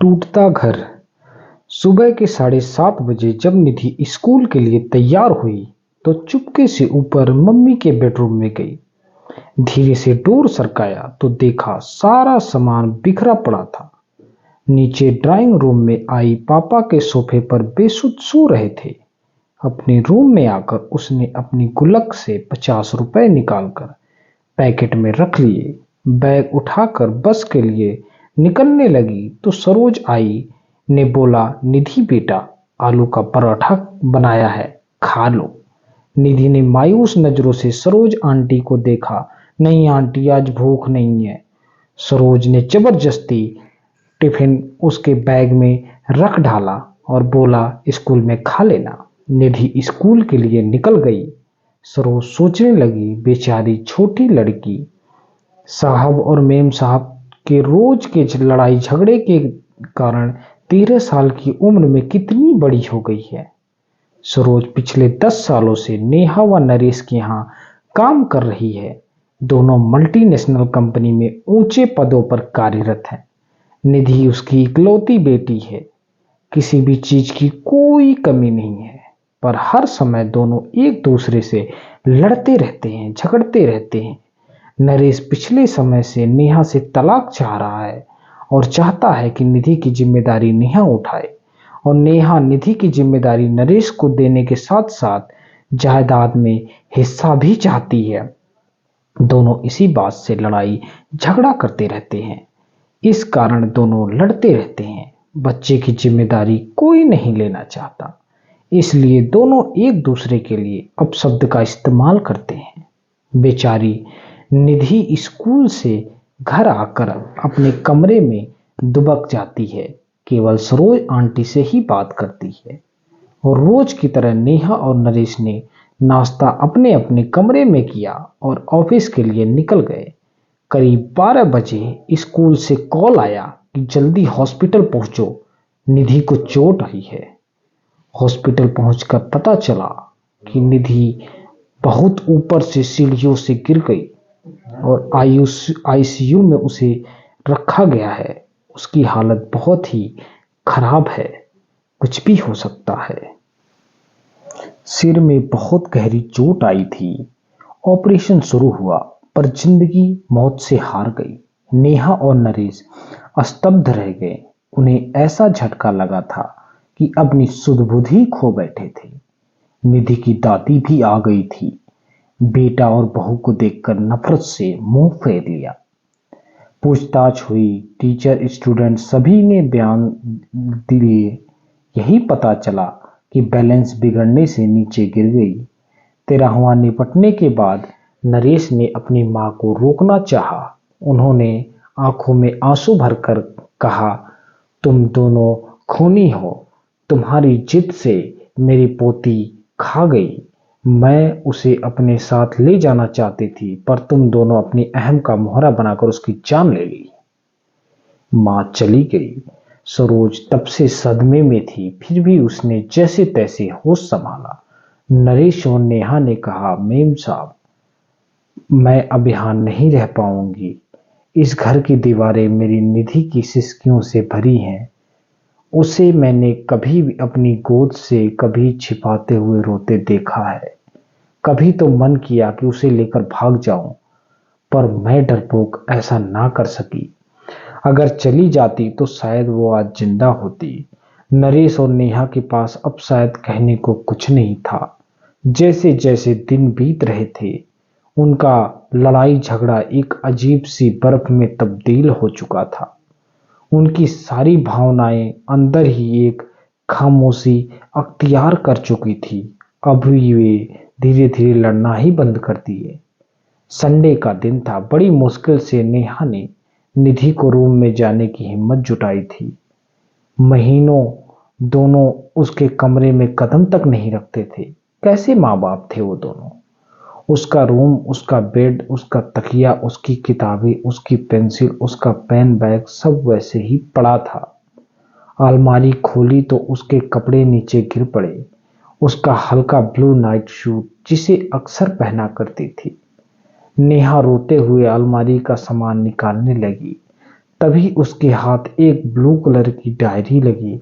टूटता घर। सुबह के 7:30 बजे जब निधि स्कूल के लिए तैयार हुई तो चुपके से ऊपर मम्मी के बेडरूम में गई। धीरे से डोर सरकाया तो देखा सारा सामान बिखरा पड़ा था। नीचे ड्राइंग रूम में आई पापा के सोफे पर बेसुध सो रहे थे। अपने रूम में आकर उसने अपनी गुल्लक से 50 रुपए निकालकर पैकेट में रख लिए। बैग उठाकर बस के लिए निकलने लगी तो सरोज आई ने बोला, निधि बेटा, आलू का पराठा बनाया है, खा लो। निधि ने मायूस नजरों से सरोज आंटी को देखा। नहीं आंटी, आज भूख नहीं है। सरोज ने जबरदस्ती टिफिन उसके बैग में रख डाला और बोला, स्कूल में खा लेना। निधि स्कूल के लिए निकल गई। सरोज सोचने लगी, बेचारी छोटी लड़की साहब और मेम साहब के रोज के लड़ाई झगड़े के कारण 13 साल की उम्र में कितनी बड़ी हो गई है। सरोज पिछले 10 सालों से नेहा व नरेश के यहाँ काम कर रही है। दोनों मल्टीनेशनल कंपनी में ऊंचे पदों पर कार्यरत हैं। निधि उसकी इकलौती बेटी है। किसी भी चीज की कोई कमी नहीं है, पर हर समय दोनों एक दूसरे से लड़ते रहते हैं, झगड़ते रहते हैं। नरेश पिछले समय से नेहा से तलाक चाह रहा है और चाहता है कि निधि की जिम्मेदारी नेहा उठाए, और नेहा निधि की जिम्मेदारी नरेश को देने के साथ साथ जायदाद में हिस्सा भी चाहती है। दोनों इसी बात से लड़ाई झगड़ा करते रहते हैं। इस कारण दोनों लड़ते रहते हैं। बच्चे की जिम्मेदारी कोई नहीं लेना चाहता, इसलिए दोनों एक दूसरे के लिए अपशब्द का इस्तेमाल करते हैं। बेचारी निधि स्कूल से घर आकर अपने कमरे में दुबक जाती है। केवल सरोज आंटी से ही बात करती है। और रोज की तरह नेहा और नरेश ने नाश्ता अपने अपने कमरे में किया और ऑफिस के लिए निकल गए। करीब 12 बजे स्कूल से कॉल आया कि जल्दी हॉस्पिटल पहुंचो, निधि को चोट आई है। हॉस्पिटल पहुंचकर पता चला कि निधि बहुत ऊपर से सीढ़ियों से गिर गई और आईसीयू में उसे रखा गया है। उसकी हालत बहुत ही खराब है, कुछ भी हो सकता है। सिर में बहुत गहरी चोट आई थी। ऑपरेशन शुरू हुआ पर जिंदगी मौत से हार गई। नेहा और नरेश स्तब्ध रह गए। उन्हें ऐसा झटका लगा था कि अपनी सुध बुध ही खो बैठे थे। निधि की दादी भी आ गई थी। बेटा और बहू को देखकर नफरत से मुंह फेर लिया। पूछताछ हुई, टीचर स्टूडेंट सभी ने बयान दिए। यही पता चला कि बैलेंस बिगड़ने से नीचे गिर गई। 13वां निपटने के बाद नरेश ने अपनी मां को रोकना चाहा। उन्होंने आंखों में आंसू भरकर कहा, तुम दोनों खूनी हो, तुम्हारी जिद से मेरी पोती खा गई। मैं उसे अपने साथ ले जाना चाहती थी, पर तुम दोनों अपनी अहम का मोहरा बनाकर उसकी जान ले ली। मां चली गई। सरोज तब से सदमे में थी, फिर भी उसने जैसे तैसे होश संभाला। नरेश और नेहा ने कहा, मेम साहब, मैं अब यहाँ नहीं रह पाऊंगी। इस घर की दीवारें मेरी निधि की सिसकियों से भरी हैं। उसे मैंने कभी भी अपनी गोद से कभी छिपाते हुए रोते देखा है। कभी तो मन किया कि उसे लेकर भाग जाऊं, पर मैं डरपोक ऐसा ना कर सकी। अगर चली जाती तो शायद वो आज जिंदा होती। नरेश और नेहा के पास अब शायद कहने को कुछ नहीं था। जैसे जैसे दिन बीत रहे थे, उनका लड़ाई झगड़ा एक अजीब सी बर्फ में तब्दील हो चुका था। उनकी सारी भावनाएं अंदर ही एक खामोशी अख्तियार कर चुकी थी। अभी वे धीरे धीरे लड़ना ही बंद कर दिए। संडे का दिन था। बड़ी मुश्किल से नेहा ने निधि को रूम में जाने की हिम्मत जुटाई थी। महीनों दोनों उसके कमरे में कदम तक नहीं रखते थे। कैसे माँ बाप थे वो दोनों। उसका रूम, उसका बेड, उसका तकिया, उसकी किताबें, उसकी पेंसिल, उसका पेन बैग सब वैसे ही पड़ा था। अलमारी खोली तो उसके कपड़े नीचे गिर पड़े। उसका हल्का ब्लू नाइट सूट जिसे अक्सर पहना करती थी। नेहा रोते हुए अलमारी का सामान निकालने लगी। तभी उसके हाथ एक ब्लू कलर की डायरी लगी।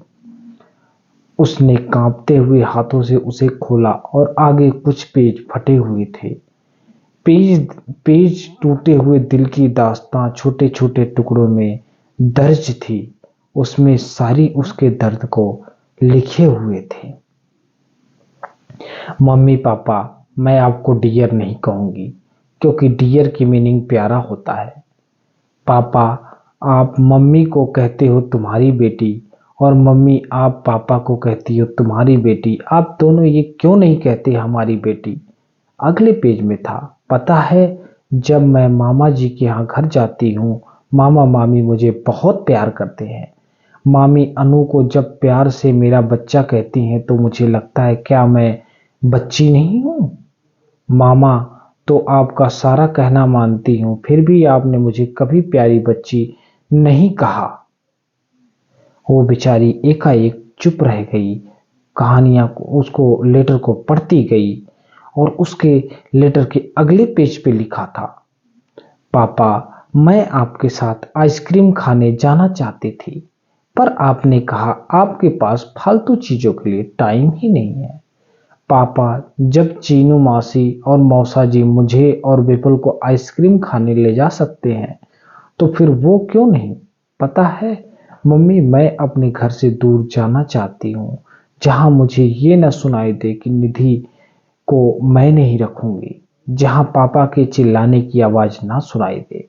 उसने कांपते हुए हाथों से उसे खोला और आगे कुछ पेज फटे हुए थे। पेज पेज टूटे हुए दिल की दास्तां छोटे छोटे टुकड़ों में दर्ज थी। उसमें सारी उसके दर्द को लिखे हुए थे। मम्मी पापा, मैं आपको डियर नहीं कहूंगी क्योंकि डियर की मीनिंग प्यारा होता है। पापा, आप मम्मी को कहते हो तुम्हारी बेटी, और मम्मी आप पापा को कहती हो तुम्हारी बेटी। आप दोनों ये क्यों नहीं कहते हमारी बेटी? अगले पेज में था, पता है, जब मैं मामा जी के यहाँ घर जाती हूँ, मामा मामी मुझे बहुत प्यार करते हैं। मामी अनु को जब प्यार से मेरा बच्चा कहती हैं तो मुझे लगता है क्या मैं बच्ची नहीं हूँ? मामा तो आपका सारा कहना मानती हूँ, फिर भी आपने मुझे कभी प्यारी बच्ची नहीं कहा। वो बेचारी एकाएक चुप रह गई। कहानियां को उसको लेटर को पढ़ती गई और उसके लेटर के अगले पेज पे लिखा था, पापा, मैं आपके साथ आइसक्रीम खाने जाना चाहती थी, पर आपने कहा आपके पास फालतू चीजों के लिए टाइम ही नहीं है। पापा, जब चीनू मासी और मौसा जी मुझे और विपुल को आइसक्रीम खाने ले जा सकते हैं तो फिर वो क्यों नहीं? पता है मम्मी, मैं अपने घर से दूर जाना चाहती हूँ, जहाँ मुझे ये न सुनाई दे कि निधि को मैं नहीं रखूंगी, जहाँ पापा के चिल्लाने की आवाज ना सुनाई दे।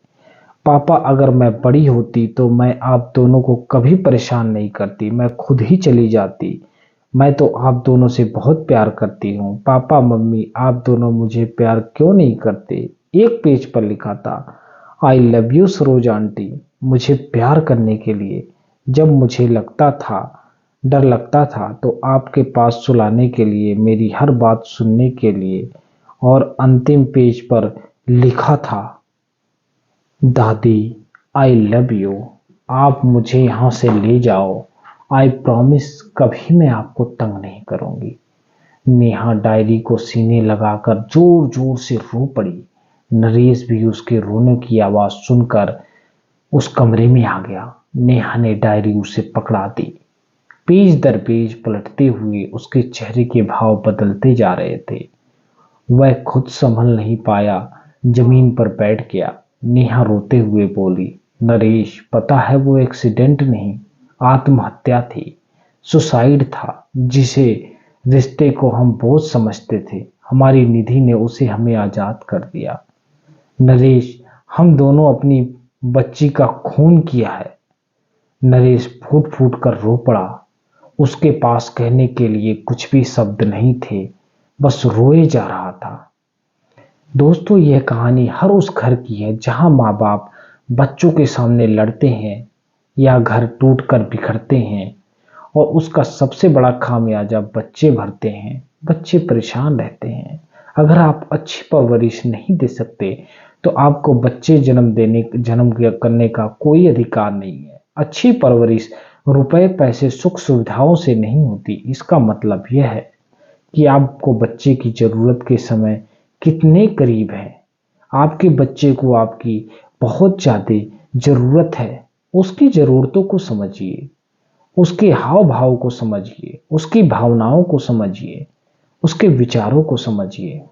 पापा, अगर मैं बड़ी होती तो मैं आप दोनों को कभी परेशान नहीं करती, मैं खुद ही चली जाती। मैं तो आप दोनों से बहुत प्यार करती हूँ। पापा मम्मी, आप दोनों मुझे प्यार क्यों नहीं करते? एक पेज पर लिखा था, I love you Saroj aunty. मुझे प्यार करने के लिए जब मुझे लगता था, डर लगता था, तो आपके पास सुलाने के लिए, मेरी हर बात सुनने के लिए। और अंतिम पेज पर लिखा था, दादी, आई लव यू। आप मुझे यहाँ से ले जाओ। आई प्रॉमिस कभी मैं आपको तंग नहीं करूंगी। नेहा डायरी को सीने लगाकर जोर जोर से रो पड़ी। नरेश भी उसके रोने की आवाज सुनकर उस कमरे में आ गया। नेहा ने डायरी उसे पकड़ा दी। पेज दर पेज पलटते हुए उसके चेहरे के भाव बदलते जा रहे थे। वह खुद संभल नहीं पाया, जमीन पर बैठ गया। नेहा रोते हुए बोली, नरेश, पता है वो एक्सीडेंट नहीं, आत्महत्या थी, सुसाइड था। जिसे रिश्ते को हम बोझ समझते थे, हमारी निधि ने उसे हमें आजाद कर दिया। नरेश, हम दोनों अपनी बच्ची का खून किया है। नरेश फूट फूट कर रो पड़ा। उसके पास कहने के लिए कुछ भी शब्द नहीं थे, बस रोए जा रहा था। दोस्तों, यह कहानी हर उस घर की है जहां माँ बाप बच्चों के सामने लड़ते हैं या घर टूटकर बिखरते हैं, और उसका सबसे बड़ा खामियाजा बच्चे भरते हैं। बच्चे परेशान रहते हैं। अगर आप अच्छी परवरिश नहीं दे सकते तो आपको बच्चे जन्म करने का कोई अधिकार नहीं है। अच्छी परवरिश रुपए पैसे सुख सुविधाओं से नहीं होती। इसका मतलब यह है कि आपको बच्चे की जरूरत के समय कितने करीब है। आपके बच्चे को आपकी बहुत ज्यादा जरूरत है। उसकी जरूरतों को समझिए, उसके हाव भाव को समझिए, उसकी भावनाओं को समझिए, उसके विचारों को समझिए।